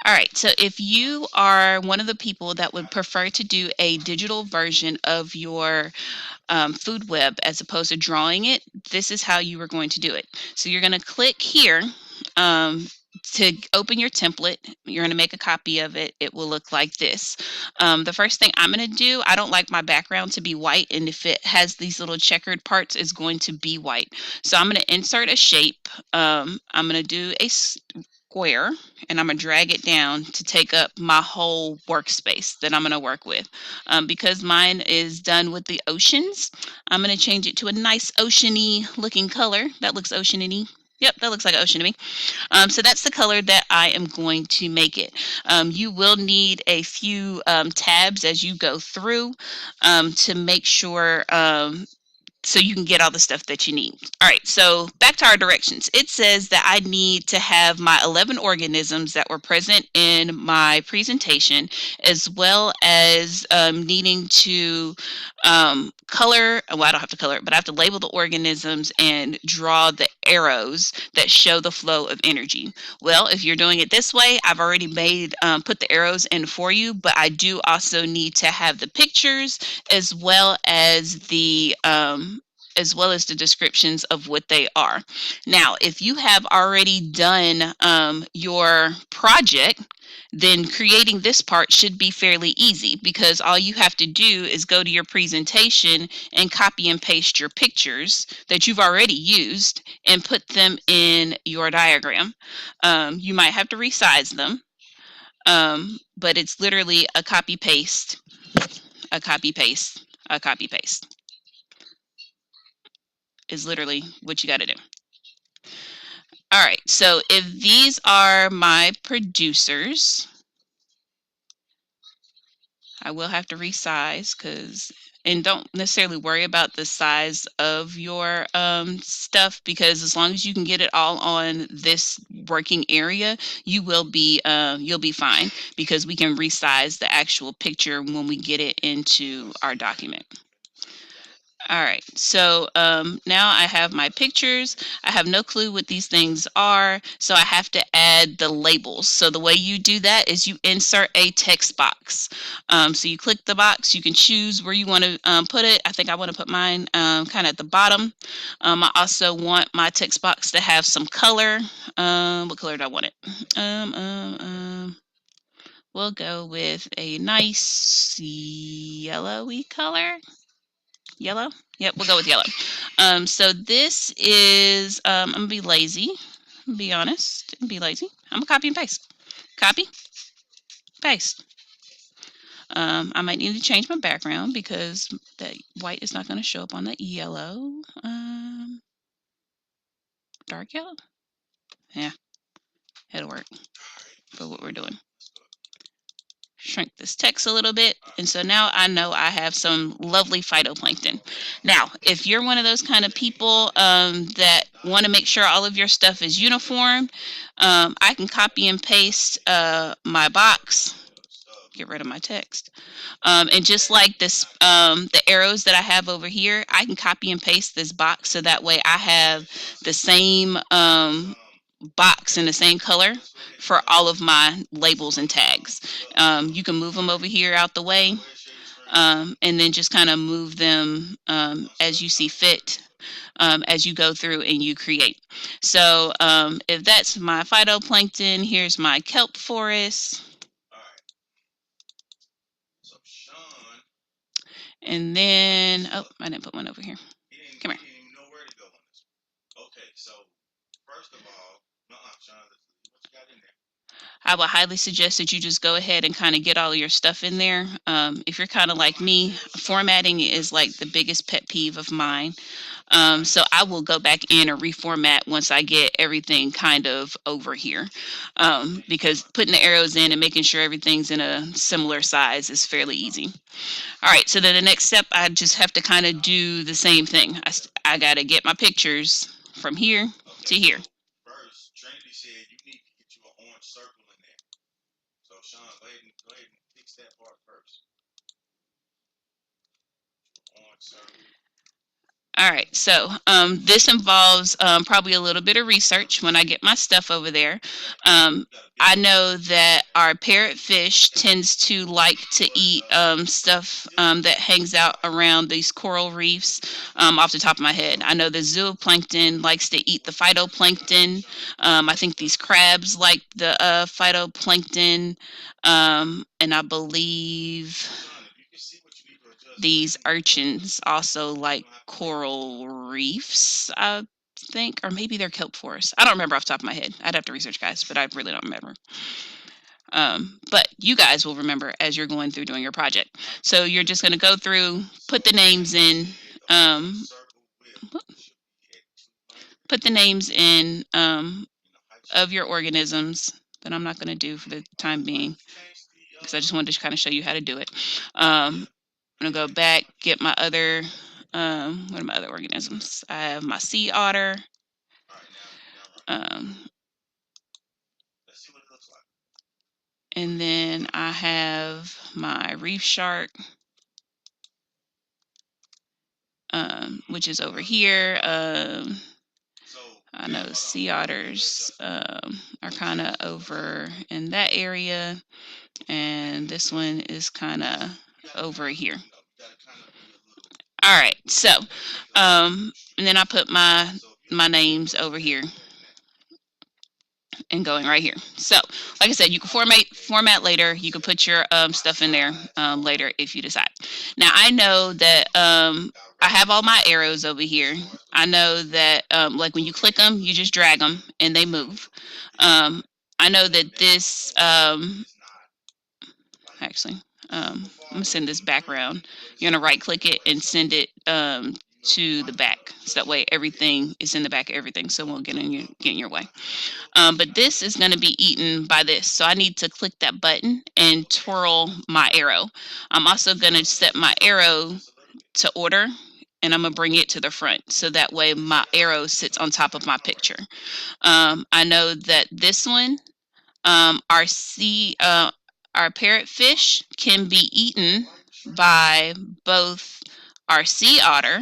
All right, so if you are one of the people that would prefer to do a digital version of your food web as opposed to drawing it, this is how you are going to do it. So you're going to click here um, to open your template. You're going to make a copy of it. It will look like this. The first thing I'm going to do, I don't like my background to be white, and if it has these little checkered parts, it's going to be white. So I'm going to insert a shape. I'm going to do a square, and I'm going to drag it down to take up my whole workspace that I'm going to work with. Because mine is done with the oceans, I'm going to change it to a nice oceany looking color. That looks oceany. Yep, that looks like ocean to me. So that's the color that I am going to make it. You will need a few tabs as you go through to make sure so you can get all the stuff that you need. All right, so back to our directions. It says that I need to have my 11 organisms that were present in my presentation, as well as needing to color, well, I don't have to color it, but I have to label the organisms and draw the arrows that show the flow of energy. Well, if you're doing it this way, I've already made, put the arrows in for you, but I do also need to have the pictures as well as the descriptions of what they are. Now, if you have already done your project, then creating this part should be fairly easy because all you have to do is go to your presentation and copy and paste your pictures that you've already used and put them in your diagram. You might have to resize them, but it's literally a copy paste, a copy paste, a copy paste is literally what you got to do. All right, so if these are my producers, I will have to resize and don't necessarily worry about the size of your stuff, because as long as you can get it all on this working area, you'll be fine, because we can resize the actual picture when we get it into our document. All right, so now I have my pictures. I have no clue what these things are, so I have to add the labels. So the way you do that is you insert a text box. So you click the box, you can choose where you want to put it. I think I want to put mine kind of at the bottom. I also want my text box to have some color. What color do I want it? We'll go with a nice yellowy color. Yellow? Yep, we'll go with yellow. So this is, I'm gonna be lazy, be honest, and be lazy. I'm gonna copy and paste. Copy, paste. I might need to change my background because that white is not gonna show up on the yellow. Dark yellow? Yeah, it'll work for what we're doing. Shrink this text a little bit, and so now I know I have some lovely phytoplankton. Now, if you're one of those kind of people that want to make sure all of your stuff is uniform, I can copy and paste my box, get rid of my text, and just like this, the arrows that I have over here, I can copy and paste this box so that way I have the same box in the same color for all of my labels and tags. You can move them over here out the way, and then just kind of move them as you see fit as you go through and you create. So if that's my phytoplankton, here's my kelp forest. And then, oh, I didn't put one over here. Come here. I would highly suggest that you just go ahead and kind of get all of your stuff in there. If you're kind of like me, formatting is like the biggest pet peeve of mine. So I will go back in or reformat once I get everything kind of over here, because putting the arrows in and making sure everything's in a similar size is fairly easy. All right, so then the next step, I just have to kind of do the same thing. I got to get my pictures from here to here. All right, so this involves probably a little bit of research when I get my stuff over there. Um, I know that our parrotfish tends to like to eat stuff that hangs out around these coral reefs. Off the top of my head, I know the zooplankton likes to eat the phytoplankton. I think these crabs like the phytoplankton, and I believe these urchins also like coral reefs, I think, or maybe they're kelp forests. I don't remember off the top of my head. I'd have to research, guys, but I really don't remember. But you guys will remember as you're going through doing your project. So you're just going to go through, put the names in, um, put the names in of your organisms that I'm not going to do for the time being because I just wanted to kind of show you how to do it. I'm gonna go back, get my other, what are my other organisms? I have my sea otter, um, and then I have my reef shark, which is over here. I know sea otters are kind of over in that area, and this one is kind of over here. All right, so and then I put my names over here and going right here. So, like I said, you can format later. You can put your stuff in there later if you decide. Now, I know that I have all my arrows over here. I know that like when you click them, you just drag them and they move. I know that this actually, I'm gonna send this background. You're gonna right click it and send it to the back, so that way everything is in the back of everything, so it won't get in your way. But this is going to be eaten by this, so I need to click that button and twirl my arrow. I'm also going to set my arrow to order, and I'm going to bring it to the front, so that way my arrow sits on top of my picture. I know that this one, our our parrotfish can be eaten by both our sea otter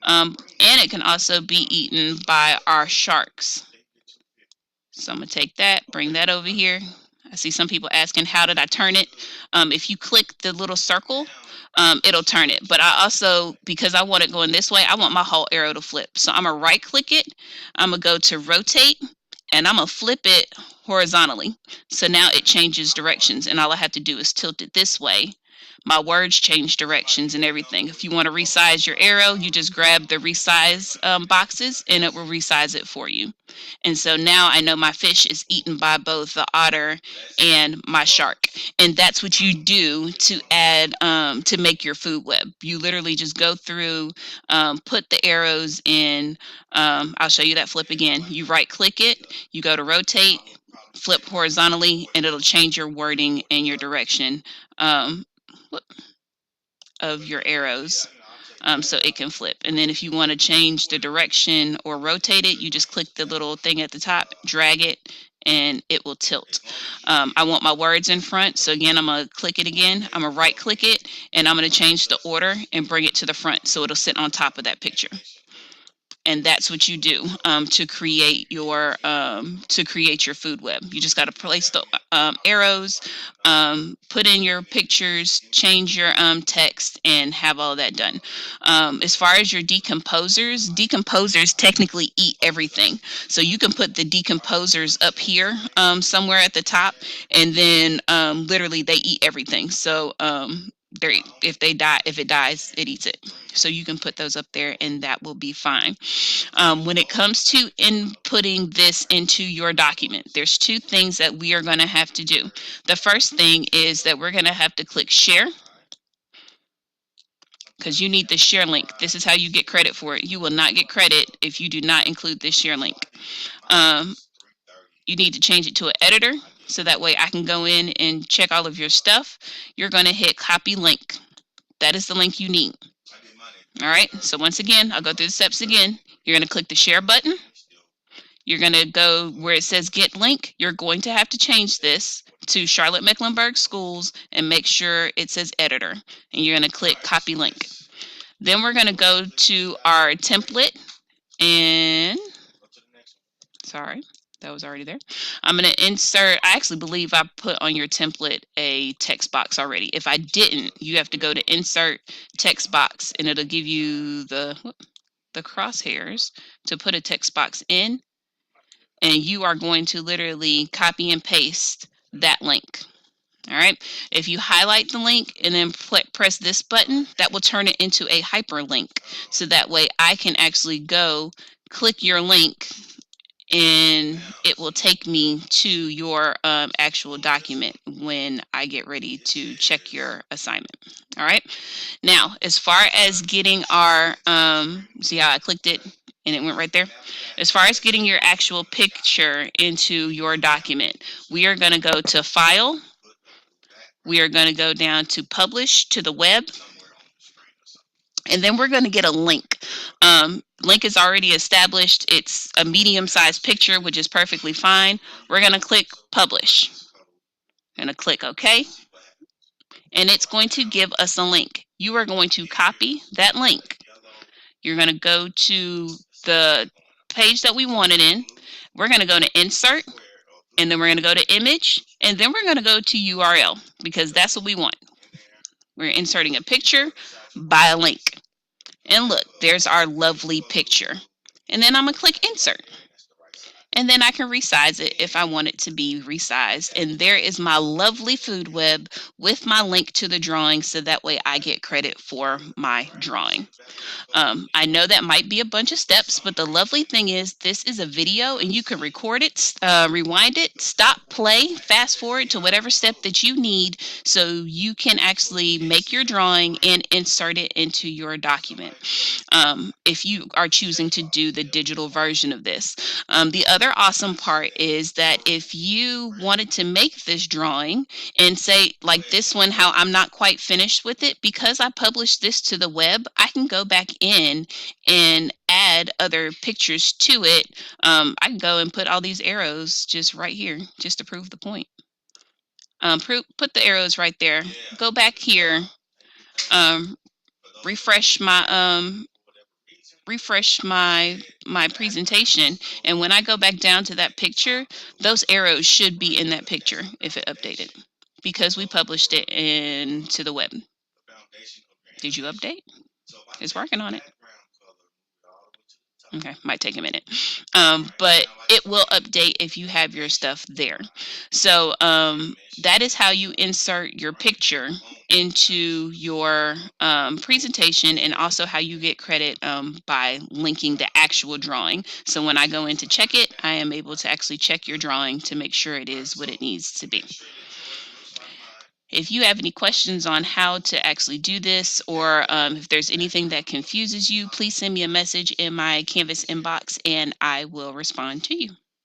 and it can also be eaten by our sharks. So I'm going to take that, bring that over here. I see some people asking, how did I turn it? If you click the little circle, it'll turn it. But I also, because I want it going this way, I want my whole arrow to flip. So I'm going to right click it. I'm going to go to rotate, and I'm going to flip it horizontally. So now it changes directions, and all I have to do is tilt it this way. My words change directions and everything. If you want to resize your arrow, you just grab the resize boxes, and it will resize it for you. And so now I know my fish is eaten by both the otter and my shark. And that's what you do to add, to make your food web. You literally just go through, put the arrows in. I'll show you that flip again. You right click it, you go to rotate, flip horizontally, and it'll change your wording and your direction of your arrows. So it can flip. And then if you want to change the direction or rotate it, you just click the little thing at the top, drag it, and it will tilt. I want my words in front, so again, I'm going to click it again. I'm going to right click it, and I'm going to change the order and bring it to the front so it'll sit on top of that picture. And that's what you do to create your food web. You just got to place the arrows, put in your pictures, change your text, and have all that done. As far as your decomposers technically eat everything. So you can put the decomposers up here somewhere at the top, and then literally they eat everything. So if it dies, it eats it. So you can put those up there, and that will be fine. When it comes to inputting this into your document, there's two things that we are going to have to do. The first thing is that we're going to have to click share, because you need the share link. This is how you get credit for it. You will not get credit if you do not include this share link. You need to change it to an editor, so that way I can go in and check all of your stuff. You're going to hit copy link. That is the link you need. All right, so once again, I'll go through the steps again. You're going to click the share button. You're going to go where it says get link. You're going to have to change this to Charlotte Mecklenburg Schools and make sure it says editor. And you're going to click copy link. Then we're going to go to our template and sorry, that was already there. I'm going to insert, I actually believe I put on your template a text box already. If I didn't, you have to go to insert text box and it'll give you the crosshairs to put a text box in, and you are going to literally copy and paste that link. All right. If you highlight the link and then press this button, that will turn it into a hyperlink. So that way I can actually go click your link and it will take me to your actual document when I get ready to check your assignment. All right. Now, as far as getting our, see how I clicked it and it went right there? As far as getting your actual picture into your document, we are going to go to File. We are going to go down to Publish to the web. And then we're going to get a link. Link is already established. It's a medium-sized picture, which is perfectly fine. We're going to click Publish. Going to click OK. And it's going to give us a link. You are going to copy that link. You're going to go to the page that we want it in. We're going to go to Insert, and then we're going to go to Image, and then we're going to go to URL because that's what we want. We're inserting a picture by a link. And look, there's our lovely picture. And then I'm going to click Insert. And then I can resize it if I want it to be resized. And there is my lovely food web with my link to the drawing, so that way I get credit for my drawing. I know that might be a bunch of steps, but the lovely thing is this is a video and you can record it, rewind it, stop, play, fast forward to whatever step that you need so you can actually make your drawing and insert it into your document. If you are choosing to do the digital version of this. The other awesome part is that if you wanted to make this drawing and say like this one, how I'm not quite finished with it, because I published this to the web, I can go back in and add other pictures to it. I can go and put all these arrows just right here just to prove the point. Put the arrows right there. Go back here. Refresh my presentation, and when I go back down to that picture, those arrows should be in that picture if it updated, because we published it into the web. Did you update? It's working on it. Okay, might take a minute, but it will update if you have your stuff there. So that is how you insert your picture into your presentation, and also how you get credit by linking the actual drawing. So when I go in to check it, I am able to actually check your drawing to make sure it is what it needs to be. If you have any questions on how to actually do this, or if there's anything that confuses you, please send me a message in my Canvas inbox and I will respond to you.